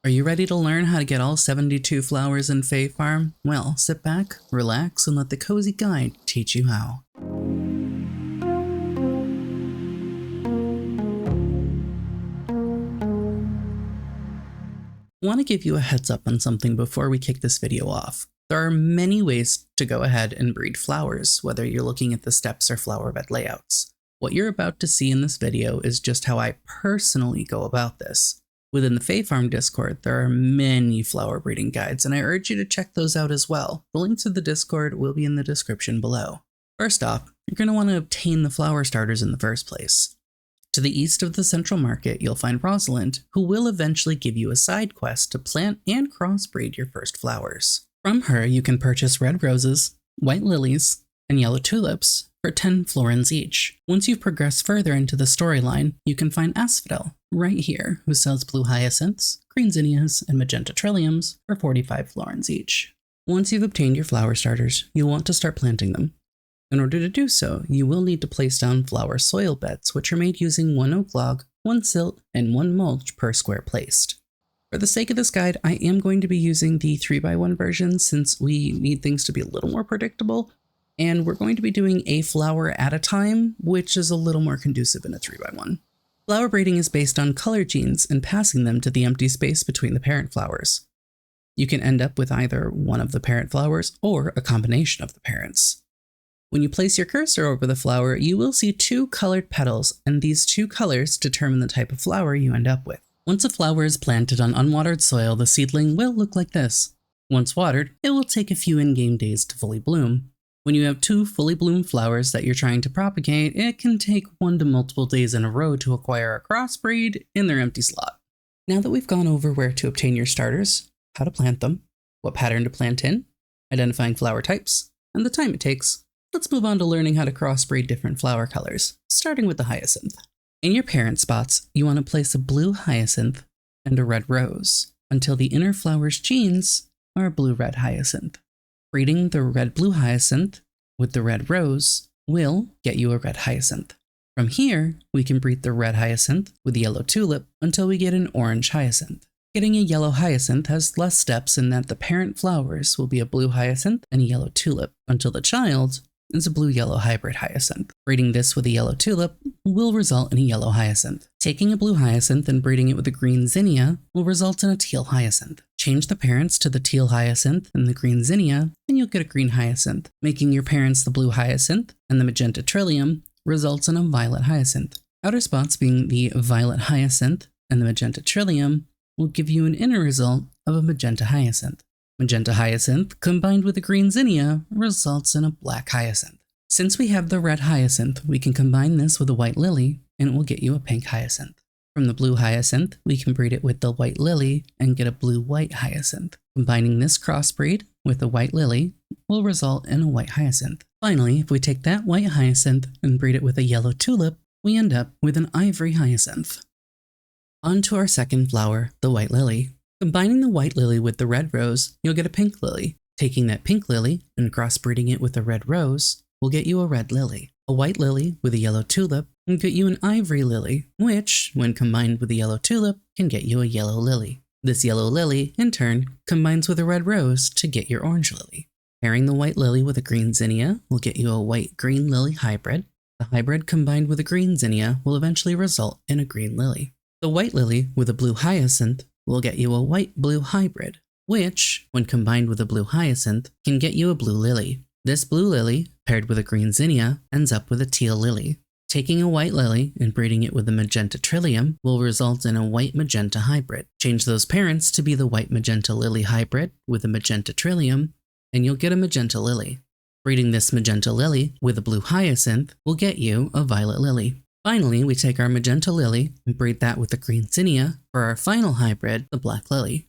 Are you ready to learn how to get all 72 flowers in Fae Farm? Well, sit back, relax, and let the cozy guide teach you how. I want to give you a heads up on something before we kick this video off. There are many ways to go ahead and breed flowers, whether you're looking at the steps or flower bed layouts. What you're about to see in this video is just how I personally go about this. Within the Fae Farm Discord, there are many flower breeding guides, and I urge you to check those out as well. The link to the Discord will be in the description below. First off, you're going to want to obtain the flower starters in the first place. To the east of the central market, you'll find Rosalind, who will eventually give you a side quest to plant and crossbreed your first flowers. From her, you can purchase red roses, white lilies, and yellow tulips for 10 florins each. Once you've progressed further into the storyline, you can find Asphodel, right here, who sells blue hyacinths, green zinnias, and magenta trilliums for 45 florins each. Once you've obtained your flower starters, you'll want to start planting them. In order to do so, you will need to place down flower soil beds, which are made using 1 oak log, 1 silt, and 1 mulch per square placed. For the sake of this guide, I am going to be using the 3x1 version since we need things to be a little more predictable, and we're going to be doing a flower at a time, which is a little more conducive in a 3x1. Flower breeding is based on color genes and passing them to the empty space between the parent flowers. You can end up with either one of the parent flowers or a combination of the parents. When you place your cursor over the flower, you will see 2 colored petals, and these 2 colors determine the type of flower you end up with. Once a flower is planted on unwatered soil, the seedling will look like this. Once watered, it will take a few in-game days to fully bloom. When you have 2 fully bloomed flowers that you're trying to propagate, it can take 1 to multiple days in a row to acquire a crossbreed in their empty slot. Now that we've gone over where to obtain your starters, how to plant them, what pattern to plant in, identifying flower types, and the time it takes, let's move on to learning how to crossbreed different flower colors, starting with the hyacinth. In your parent spots, you want to place a blue hyacinth and a red rose until the inner flower's genes are a blue-red hyacinth. Breeding the red-blue hyacinth with the red rose will get you a red hyacinth. From here, we can breed the red hyacinth with the yellow tulip until we get an orange hyacinth. Getting a yellow hyacinth has less steps in that the parent flowers will be a blue hyacinth and a yellow tulip until the child is a blue-yellow hybrid hyacinth. Breeding this with a yellow tulip will result in a yellow hyacinth. Taking a blue hyacinth and breeding it with a green zinnia will result in a teal hyacinth. Change the parents to the teal hyacinth and the green zinnia, and you'll get a green hyacinth. Making your parents the blue hyacinth and the magenta trillium results in a violet hyacinth. Outer spots being the violet hyacinth and the magenta trillium will give you an inner result of a magenta hyacinth. Magenta hyacinth combined with a green zinnia results in a black hyacinth. Since we have the red hyacinth, we can combine this with a white lily and it will get you a pink hyacinth. From the blue hyacinth, we can breed it with the white lily and get a blue-white hyacinth. Combining this crossbreed with the white lily will result in a white hyacinth. Finally, if we take that white hyacinth and breed it with a yellow tulip, we end up with an ivory hyacinth. On to our second flower, the white lily. Combining the white lily with the red rose, you'll get a pink lily. Taking that pink lily and crossbreeding it with a red rose will get you a red lily. A white lily with a yellow tulip will get you an ivory lily, which, when combined with the yellow tulip, can get you a yellow lily. This yellow lily, in turn, combines with a red rose to get your orange lily. Pairing the white lily with a green zinnia will get you a white-green lily hybrid. The hybrid combined with a green zinnia will eventually result in a green lily. The white lily with a blue hyacinth will get you a white-blue hybrid, which, when combined with a blue hyacinth, can get you a blue lily. This blue lily, paired with a green zinnia, ends up with a teal lily. Taking a white lily and breeding it with the magenta trillium will result in a white-magenta hybrid. Change those parents to be the white-magenta lily hybrid with a magenta trillium, and you'll get a magenta lily. Breeding this magenta lily with a blue hyacinth will get you a violet lily. Finally, we take our magenta lily and breed that with the green zinnia for our final hybrid, the black lily.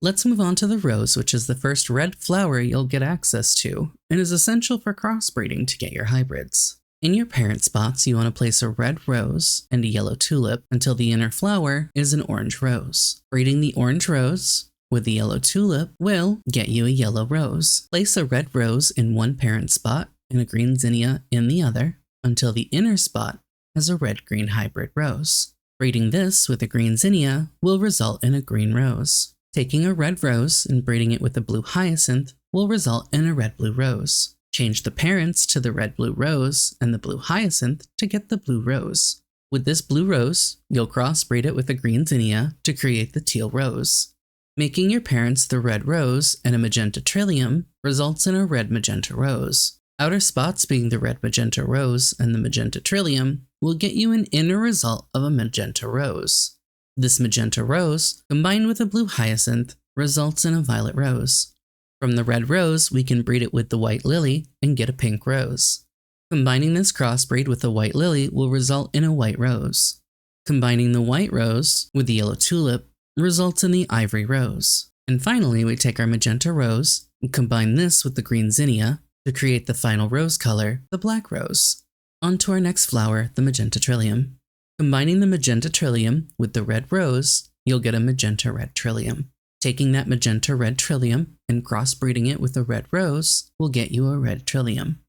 Let's move on to the rose, which is the first red flower you'll get access to, and is essential for crossbreeding to get your hybrids. In your parent spots, you want to place a red rose and a yellow tulip until the inner flower is an orange rose. Breeding the orange rose with the yellow tulip will get you a yellow rose. Place a red rose in one parent spot and a green zinnia in the other until the inner spot as a red-green hybrid rose. Breeding this with a green zinnia will result in a green rose. Taking a red rose and breeding it with a blue hyacinth will result in a red-blue rose. Change the parents to the red-blue rose and the blue hyacinth to get the blue rose. With this blue rose, you'll crossbreed it with a green zinnia to create the teal rose. Making your parents the red rose and a magenta trillium results in a red magenta rose. Outer spots being the red magenta rose and the magenta trillium will get you an inner result of a magenta rose. This magenta rose, combined with a blue hyacinth, results in a violet rose. From the red rose, we can breed it with the white lily and get a pink rose. Combining this crossbreed with the white lily will result in a white rose. Combining the white rose with the yellow tulip results in the ivory rose. And finally, we take our magenta rose and combine this with the green zinnia to create the final rose color, the black rose. On to our next flower, the magenta trillium. Combining the magenta trillium with the red rose, you'll get a magenta red trillium. Taking that magenta red trillium and crossbreeding it with a red rose will get you a red trillium.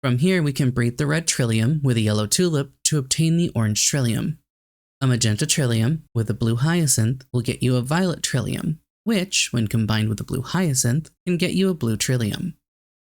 From here, we can breed the red trillium with a yellow tulip to obtain the orange trillium. A magenta trillium with a blue hyacinth will get you a violet trillium, which, when combined with a blue hyacinth, can get you a blue trillium.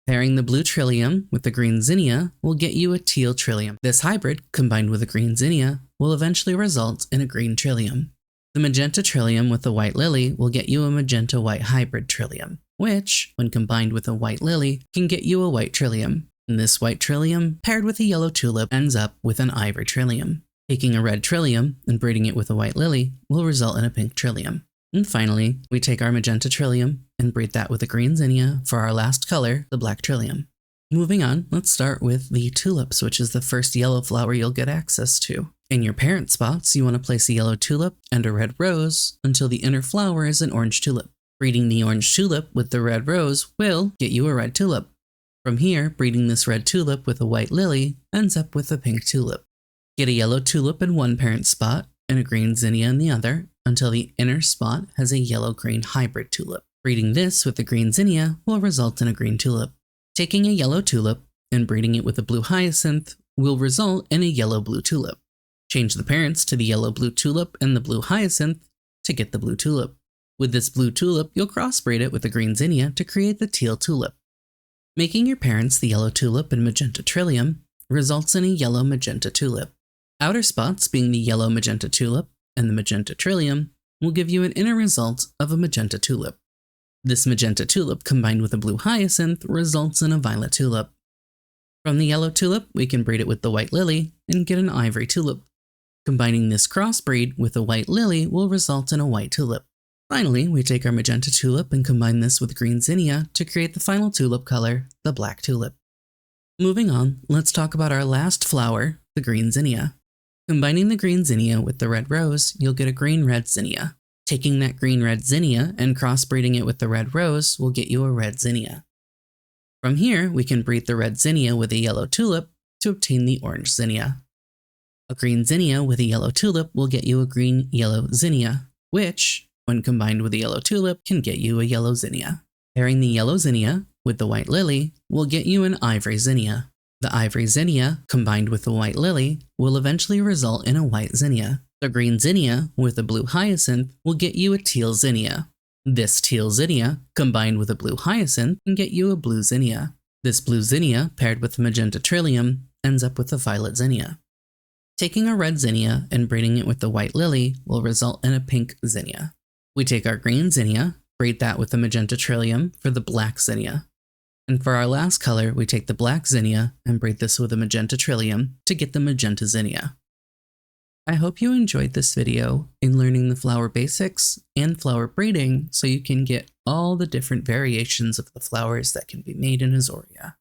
Pairing the blue trillium with the green zinnia will get you a teal trillium. This hybrid, combined with a green zinnia, will eventually result in a green trillium. The magenta trillium with the white lily will get you a magenta white hybrid trillium, which, when combined with a white lily, can get you a white trillium. And this white trillium, paired with a yellow tulip, ends up with an ivory trillium. Taking a red trillium and breeding it with a white lily will result in a pink trillium. And finally, we take our magenta trillium and breed that with a green zinnia for our last color, the black trillium. Moving on, let's start with the tulips, which is the first yellow flower you'll get access to. In your parent spots, you want to place a yellow tulip and a red rose until the inner flower is an orange tulip. Breeding the orange tulip with the red rose will get you a red tulip. From here, breeding this red tulip with a white lily ends up with a pink tulip. Get a yellow tulip in one parent spot and a green zinnia in the other until the inner spot has a yellow-green hybrid tulip. Breeding this with a green zinnia will result in a green tulip. Taking a yellow tulip and breeding it with a blue hyacinth will result in a yellow-blue tulip. Change the parents to the yellow-blue tulip and the blue hyacinth to get the blue tulip. With this blue tulip, you'll crossbreed it with a green zinnia to create the teal tulip. Making your parents the yellow tulip and magenta trillium results in a yellow magenta tulip. Outer spots being the yellow magenta tulip and the magenta trillium will give you an inner result of a magenta tulip. This magenta tulip combined with a blue hyacinth results in a violet tulip. From the yellow tulip, we can breed it with the white lily and get an ivory tulip. Combining this crossbreed with a white lily will result in a white tulip. Finally, we take our magenta tulip and combine this with green zinnia to create the final tulip color, the black tulip. Moving on, let's talk about our last flower, the green zinnia. Combining the green zinnia with the red rose, you'll get a green-red zinnia. Taking that green-red zinnia and crossbreeding it with the red rose will get you a red zinnia. From here, we can breed the red zinnia with a yellow tulip to obtain the orange zinnia. A green zinnia with a yellow tulip will get you a green-yellow zinnia, which, when combined with a yellow tulip, can get you a yellow zinnia. Pairing the yellow zinnia with the white lily will get you an ivory zinnia. The ivory zinnia, combined with the white lily, will eventually result in a white zinnia. The green zinnia with a blue hyacinth will get you a teal zinnia. This teal zinnia, combined with a blue hyacinth, can get you a blue zinnia. This blue zinnia, paired with the magenta trillium, ends up with a violet zinnia. Taking a red zinnia and breeding it with the white lily will result in a pink zinnia. We take our green zinnia, breed that with the magenta trillium for the black zinnia. And for our last color, we take the black zinnia and breed this with a magenta trillium to get the magenta zinnia. I hope you enjoyed this video in learning the flower basics and flower breeding so you can get all the different variations of the flowers that can be made in Azoria.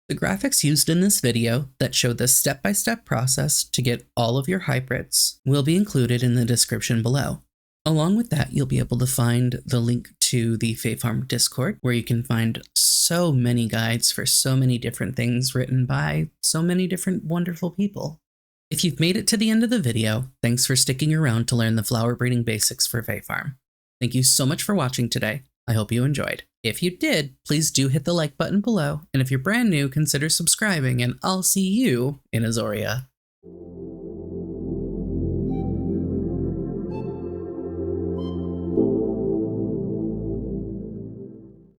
The graphics used in this video that show the step-by-step process to get all of your hybrids will be included in the description below. Along with that, you'll be able to find the link to the Fae Farm Discord, where you can find so many guides for so many different things written by so many different wonderful people. If you've made it to the end of the video, thanks for sticking around to learn the flower breeding basics for Fae Farm. Thank you so much for watching today. I hope you enjoyed. If you did, please do hit the like button below, and if you're brand new, consider subscribing, and I'll see you in Azoria.